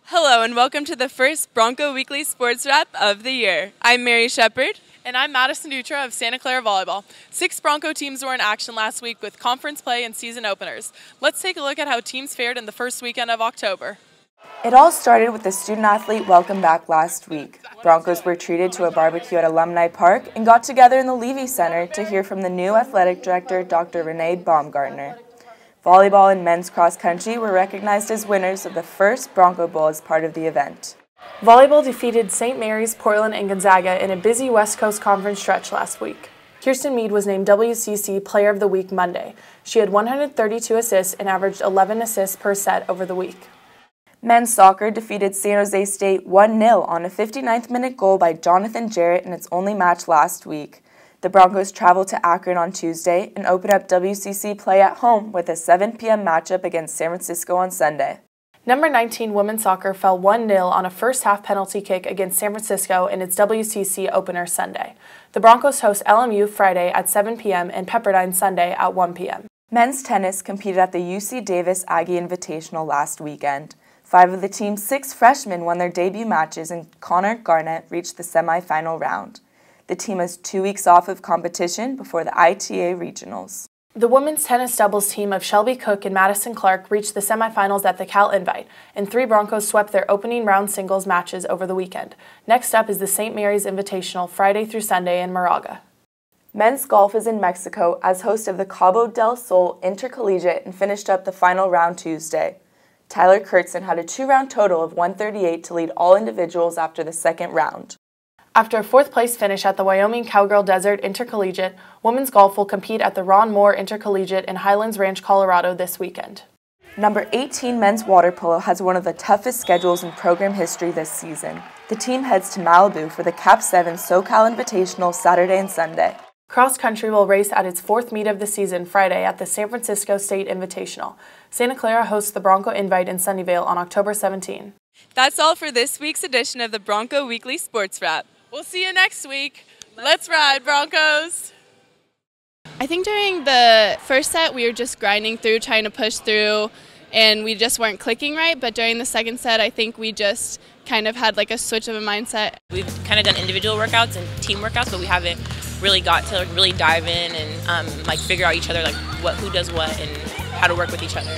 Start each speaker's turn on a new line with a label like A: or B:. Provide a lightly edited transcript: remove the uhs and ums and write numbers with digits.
A: Hello and welcome to the first Bronco Weekly Sports Wrap of the year. I'm Mary Shepard.
B: And I'm Madison Dutra of Santa Clara Volleyball. 6 Bronco teams were in action last week with conference play and season openers. Let's take a look at how teams fared in the first weekend of October.
C: It all started with the student-athlete welcome back last week. Broncos were treated to a barbecue at Alumni Park and got together in the Levy Center to hear from the new athletic director, Dr. Renee Baumgartner. Volleyball and men's cross country were recognized as winners of the first Bronco Bowl as part of the event.
D: Volleyball defeated St. Mary's, Portland, and Gonzaga in a busy West Coast Conference stretch last week. Kirsten Meade was named WCC Player of the Week Monday. She had 132 assists and averaged 11 assists per set over the week.
C: Men's soccer defeated San Jose State 1-0 on a 59th-minute goal by Jonathan Jarrett in its only match last week. The Broncos traveled to Akron on Tuesday and opened up WCC play at home with a 7 p.m. matchup against San Francisco on Sunday.
D: Number 19 women's soccer fell 1-0 on a first-half penalty kick against San Francisco in its WCC opener Sunday. The Broncos host LMU Friday at 7 p.m. and Pepperdine Sunday at 1 p.m.
C: Men's tennis competed at the UC Davis Aggie Invitational last weekend. 5 of the team's 6 freshmen won their debut matches and Connor Garnett reached the semifinal round. The team has 2 weeks off of competition before the ITA regionals.
D: The women's tennis doubles team of Shelby Cook and Madison Clark reached the semifinals at the Cal Invite, and 3 Broncos swept their opening round singles matches over the weekend. Next up is the St. Mary's Invitational Friday through Sunday in Moraga.
C: Men's golf is in Mexico as host of the Cabo del Sol Intercollegiate and finished up the final round Tuesday. Tyler Kurtzen had a 2-round total of 138 to lead all individuals after the second round.
D: After a 4th-place finish at the Wyoming Cowgirl Desert Intercollegiate, women's golf will compete at the Ron Moore Intercollegiate in Highlands Ranch, Colorado this weekend.
C: Number 18 men's water polo has one of the toughest schedules in program history this season. The team heads to Malibu for the Cap 7 SoCal Invitational Saturday and Sunday.
D: Cross country will race at its 4th meet of the season Friday at the San Francisco State Invitational. Santa Clara hosts the Bronco Invite in Sunnyvale on October 17.
A: That's all for this week's edition of the Bronco Weekly Sports Wrap.
B: We'll see you next week. Let's ride, Broncos!
E: I think during the first set we were just grinding through, trying to push through, and we just weren't clicking right. But during the second set, I think we just kind of had like a switch of a mindset.
F: We've kind of done individual workouts and team workouts, but we haven't really got to really dive in and figure out each other, who does what and how to work with each other.